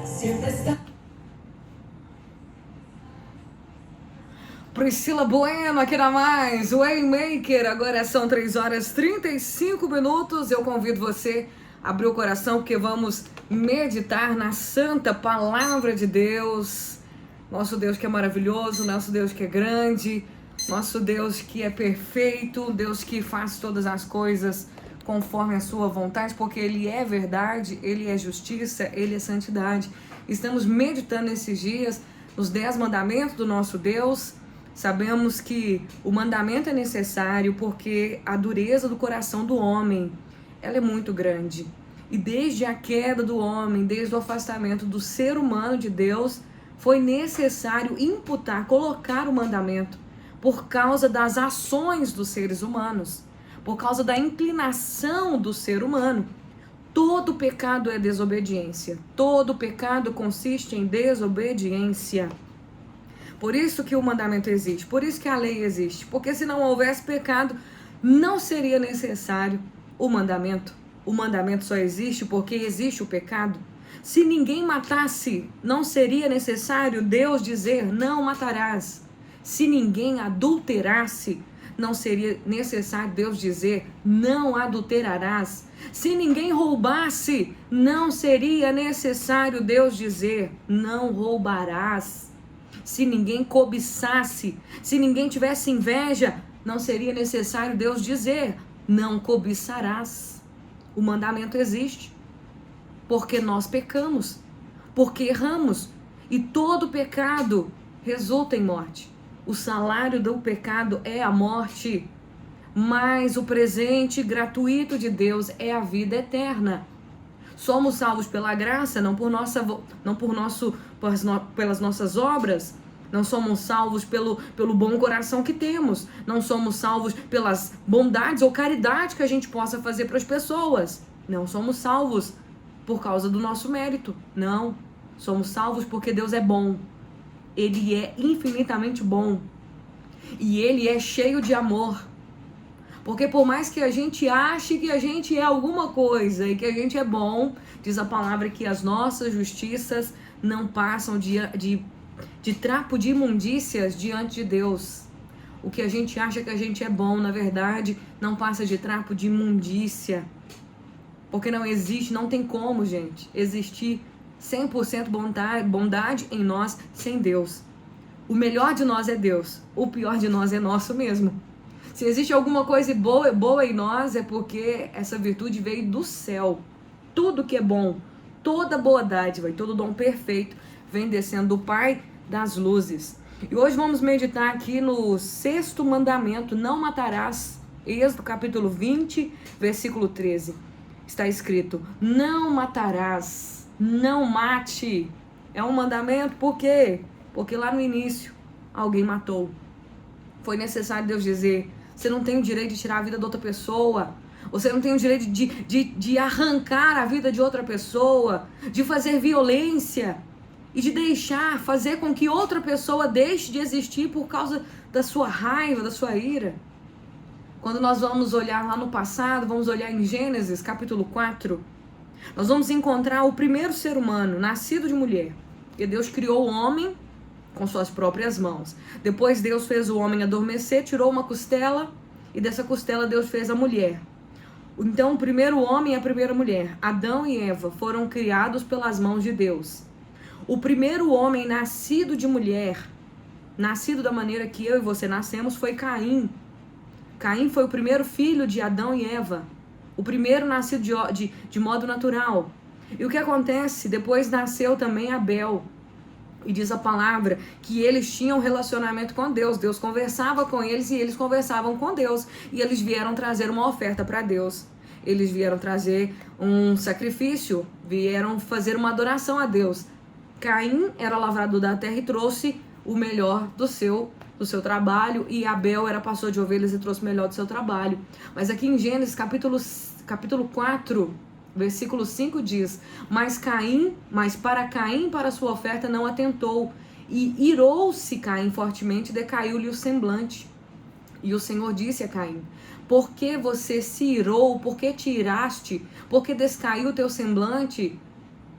Siempre está. Priscila Bueno aqui na Mais, Waymaker. Agora são 3h35. Eu convido você a abrir o coração porque vamos meditar na santa palavra de Deus. Nosso Deus que é maravilhoso, nosso Deus que é grande, nosso Deus que é perfeito, Deus que faz todas as coisas conforme a sua vontade, porque Ele é verdade, Ele é justiça, Ele é santidade. Estamos meditando esses dias nos 10 mandamentos do nosso Deus. Sabemos que o mandamento é necessário porque a dureza do coração do homem, ela é muito grande. E desde a queda do homem, desde o afastamento do ser humano de Deus, foi necessário imputar, colocar o mandamento por causa das ações dos seres humanos, por causa da inclinação do ser humano. Todo pecado é desobediência. Todo pecado consiste em desobediência. Por isso que o mandamento existe, por isso que a lei existe, porque se não houvesse pecado, não seria necessário o mandamento. O mandamento só existe porque existe o pecado. Se ninguém matasse, não seria necessário Deus dizer não matarás. Se ninguém adulterasse, não seria necessário Deus dizer não adulterarás. Se ninguém roubasse, não seria necessário Deus dizer não roubarás. Se ninguém cobiçasse, se ninguém tivesse inveja, não seria necessário Deus dizer, não cobiçarás. O mandamento existe, porque nós pecamos, porque erramos, e todo pecado resulta em morte. O salário do pecado é a morte, mas o presente gratuito de Deus é a vida eterna. Somos salvos pela graça, não pelas nossas obras. Não somos salvos pelo bom coração que temos. Não somos salvos pelas bondades ou caridade que a gente possa fazer para as pessoas. Não somos salvos por causa do nosso mérito. Não. Somos salvos porque Deus é bom. Ele é infinitamente bom. E Ele é cheio de amor. Porque por mais que a gente ache que a gente é alguma coisa e que a gente é bom, diz a palavra que as nossas justiças não passam de trapo de imundícias diante de Deus. O que a gente acha que a gente é bom, na verdade, não passa de trapo de imundícia. Porque não existe, não tem como, gente, existir 100% bondade em nós sem Deus. O melhor de nós é Deus, o pior de nós é nosso mesmo. Se existe alguma coisa boa em nós, é porque essa virtude veio do céu. Tudo que é bom, toda boa dádiva e todo dom perfeito vem descendo do Pai das luzes. E hoje vamos meditar aqui no 6º mandamento, não matarás. Êxodo capítulo 20, versículo 13. Está escrito, não matarás, não mate. É um mandamento, por quê? Porque lá no início alguém matou. Foi necessário Deus dizer, você não tem o direito de tirar a vida de outra pessoa. Você não tem o direito de arrancar a vida de outra pessoa, de fazer violência e de fazer com que outra pessoa deixe de existir por causa da sua raiva, da sua ira. Quando nós vamos olhar lá no passado, vamos olhar em Gênesis capítulo 4, nós vamos encontrar o primeiro ser humano, nascido de mulher. Porque Deus criou o homem com suas próprias mãos. Depois Deus fez o homem adormecer, tirou uma costela e dessa costela Deus fez a mulher. Então o primeiro homem e a primeira mulher, Adão e Eva, foram criados pelas mãos de Deus. O primeiro homem nascido de mulher, nascido da maneira que eu e você nascemos, foi Caim. Caim foi o primeiro filho de Adão e Eva. O primeiro nascido de modo natural. E o que acontece? Depois nasceu também Abel. E diz a palavra que eles tinham relacionamento com Deus. Deus conversava com eles e eles conversavam com Deus. E eles vieram trazer uma oferta para Deus. Eles vieram trazer um sacrifício, vieram fazer uma adoração a Deus. Caim era lavrador da terra e trouxe o melhor do seu trabalho. E Abel era pastor de ovelhas e trouxe o melhor do seu trabalho. Mas aqui em Gênesis capítulo 4... versículo 5 diz, mas para Caim, para sua oferta, não atentou. E irou-se Caim fortemente, decaiu-lhe o semblante. E o Senhor disse a Caim, por que você se irou? Por que te iraste? Por que descaiu o teu semblante?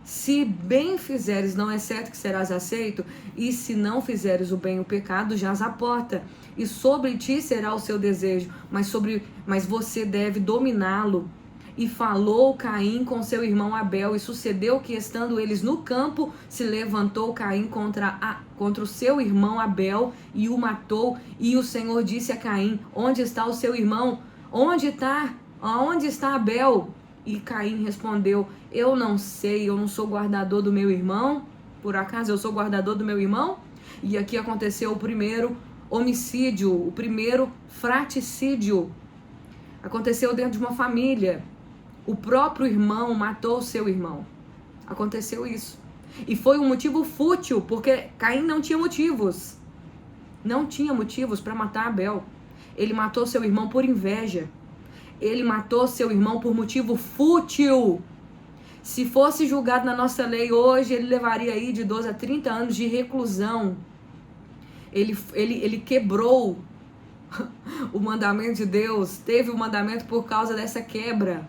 Se bem fizeres, não é certo que serás aceito, e se não fizeres o bem, o pecado jaz à porta, e sobre ti será o seu desejo, mas você deve dominá-lo. E falou Caim com seu irmão Abel, e sucedeu que, estando eles no campo, se levantou Caim contra o seu irmão Abel e o matou. E o Senhor disse a Caim: onde está o seu irmão? Onde está Abel? E Caim respondeu: eu não sei, eu não sou guardador do meu irmão. Por acaso eu sou guardador do meu irmão? E aqui aconteceu o primeiro homicídio, o primeiro fratricídio. Aconteceu dentro de uma família. O próprio irmão matou o seu irmão. Aconteceu isso. E foi um motivo fútil, porque Caim não tinha motivos. Não tinha motivos para matar Abel. Ele matou seu irmão por inveja. Ele matou seu irmão por motivo fútil. Se fosse julgado na nossa lei hoje, ele levaria aí de 12 a 30 anos de reclusão. Ele quebrou o mandamento de Deus. Teve o mandamento por causa dessa quebra.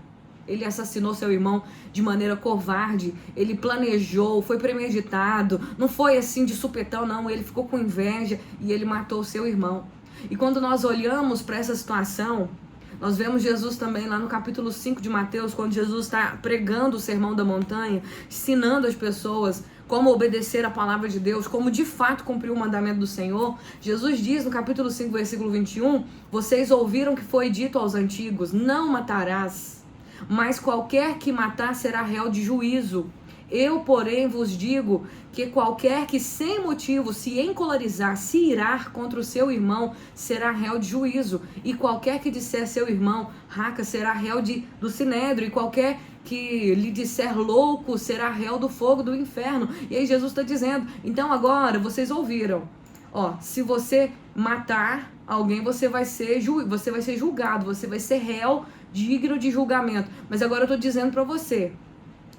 Ele assassinou seu irmão de maneira covarde. Ele planejou, foi premeditado. Não foi assim de supetão, não. Ele ficou com inveja e ele matou seu irmão. E quando nós olhamos para essa situação, nós vemos Jesus também lá no capítulo 5 de Mateus, quando Jesus está pregando o Sermão da Montanha, ensinando as pessoas como obedecer a palavra de Deus, como de fato cumprir o mandamento do Senhor. Jesus diz no capítulo 5, versículo 21, vocês ouviram que foi dito aos antigos, não matarás. Mas qualquer que matar será réu de juízo. Eu, porém, vos digo que qualquer que sem motivo se encolarizar, se irar contra o seu irmão, será réu de juízo. E qualquer que disser seu irmão, raca, será réu do sinédrio. E qualquer que lhe disser louco, será réu do fogo do inferno. E aí Jesus está dizendo, então agora vocês ouviram. Se você matar alguém, você vai ser julgado, você vai ser réu digno de julgamento. Mas agora eu tô dizendo pra você,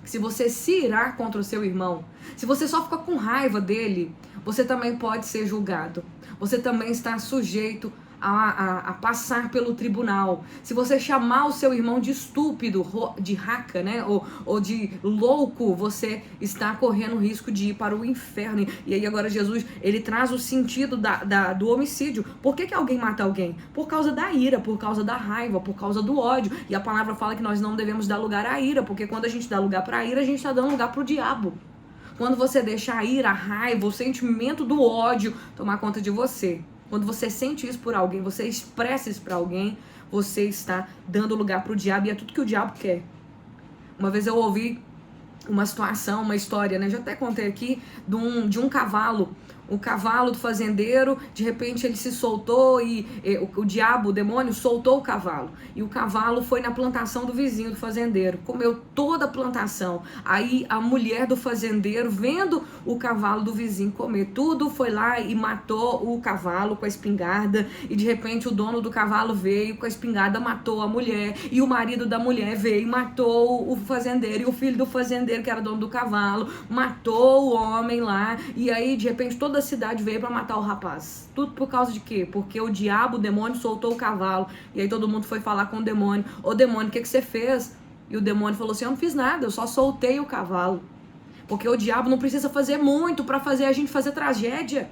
se você se irar contra o seu irmão, se você só ficar com raiva dele, você também pode ser julgado. Você também está sujeito a passar pelo tribunal. Se você chamar o seu irmão de estúpido, de raca, né, ou de louco, você está correndo o risco de ir para o inferno. E aí agora Jesus, ele traz o sentido do homicídio. Por que alguém mata alguém? Por causa da ira, por causa da raiva, por causa do ódio. E a palavra fala que nós não devemos dar lugar à ira, porque quando a gente dá lugar para a ira, a gente está dando lugar para o diabo. Quando você deixa a ira, a raiva, o sentimento do ódio tomar conta de você, quando você sente isso por alguém, você expressa isso para alguém, você está dando lugar para o diabo, e é tudo que o diabo quer. Uma vez eu ouvi uma situação, uma história, né? Já até contei aqui, de um cavalo. O cavalo do fazendeiro, de repente ele se soltou e o diabo, o demônio, soltou o cavalo. E o cavalo foi na plantação do vizinho do fazendeiro, comeu toda a plantação. Aí a mulher do fazendeiro, vendo o cavalo do vizinho comer tudo, foi lá e matou o cavalo com a espingarda. E de repente o dono do cavalo veio com a espingarda, matou a mulher. E o marido da mulher veio e matou o fazendeiro. E o filho do fazendeiro, que era dono do cavalo, matou o homem lá. E aí de repente toda a cidade veio para matar o rapaz. Tudo por causa de quê? Porque o diabo, o demônio, soltou o cavalo. E aí todo mundo foi falar com o demônio. Ô demônio, o que você fez? E o demônio falou assim, eu não fiz nada, eu só soltei o cavalo. Porque o diabo não precisa fazer muito para fazer a gente fazer tragédia.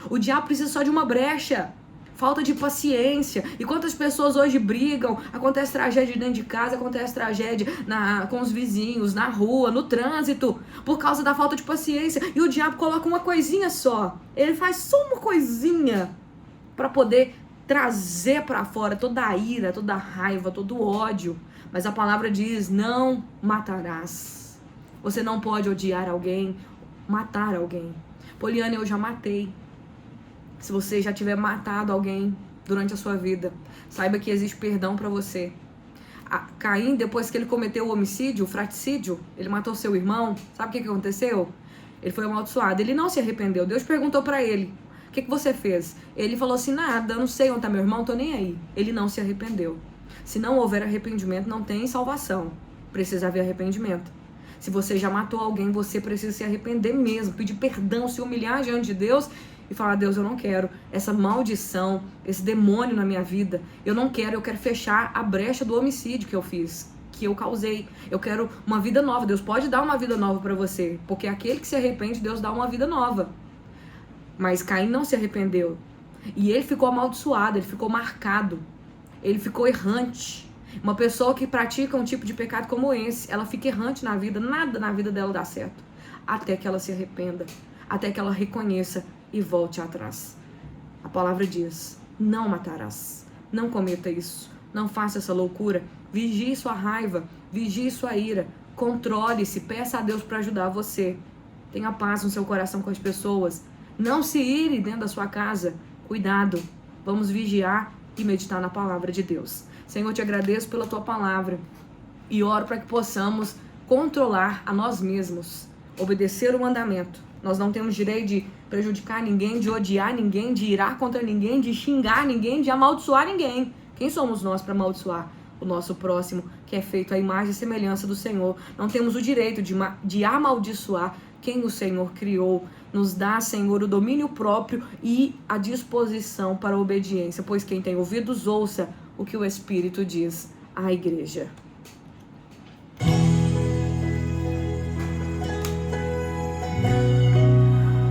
O diabo precisa só de uma brecha. Falta de paciência. E quantas pessoas hoje brigam, acontece tragédia dentro de casa, acontece tragédia com os vizinhos, na rua, no trânsito, por causa da falta de paciência. E o diabo coloca uma coisinha só. Ele faz só uma coisinha para poder trazer para fora toda a ira, toda a raiva, todo o ódio. Mas a palavra diz, não matarás. Você não pode odiar alguém, matar alguém. Poliana, eu já matei. Se você já tiver matado alguém durante a sua vida, saiba que existe perdão para você. Caim, depois que ele cometeu o homicídio, o fratricídio, ele matou seu irmão, sabe o que aconteceu? Ele foi amaldiçoado, ele não se arrependeu. Deus perguntou para ele, o que você fez? Ele falou assim, nada, eu não sei onde tá meu irmão, tô nem aí. Ele não se arrependeu. Se não houver arrependimento, não tem salvação. Precisa haver arrependimento. Se você já matou alguém, você precisa se arrepender mesmo, pedir perdão, se humilhar diante de Deus e falar, Deus, eu não quero essa maldição, esse demônio na minha vida. Eu não quero, eu quero fechar a brecha do homicídio que eu fiz. que eu causei. Eu quero uma vida nova. Deus pode dar uma vida nova para você, porque aquele que se arrepende, Deus dá uma vida nova. Mas Caim não se arrependeu. E ele ficou amaldiçoado, ele ficou marcado. Ele ficou errante. Uma pessoa que pratica um tipo de pecado como esse, ela fica errante na vida, nada na vida dela dá certo. Até que ela se arrependa, até que ela reconheça e volte atrás. A palavra diz, não matarás, não cometa isso, não faça essa loucura, vigie sua raiva, vigie sua ira, controle-se, peça a Deus para ajudar você. Tenha paz no seu coração com as pessoas, não se ire dentro da sua casa, cuidado, vamos vigiar e meditar na palavra de Deus. Senhor, eu te agradeço pela tua palavra e oro para que possamos controlar a nós mesmos, obedecer o mandamento. Nós não temos direito de prejudicar ninguém, de odiar ninguém, de irar contra ninguém, de xingar ninguém, de amaldiçoar ninguém. Quem somos nós para amaldiçoar o nosso próximo, que é feito à imagem e semelhança do Senhor? Não temos o direito de amaldiçoar quem o Senhor criou. Nos dá, Senhor, o domínio próprio e a disposição para a obediência, pois quem tem ouvidos ouça o que o Espírito diz à igreja.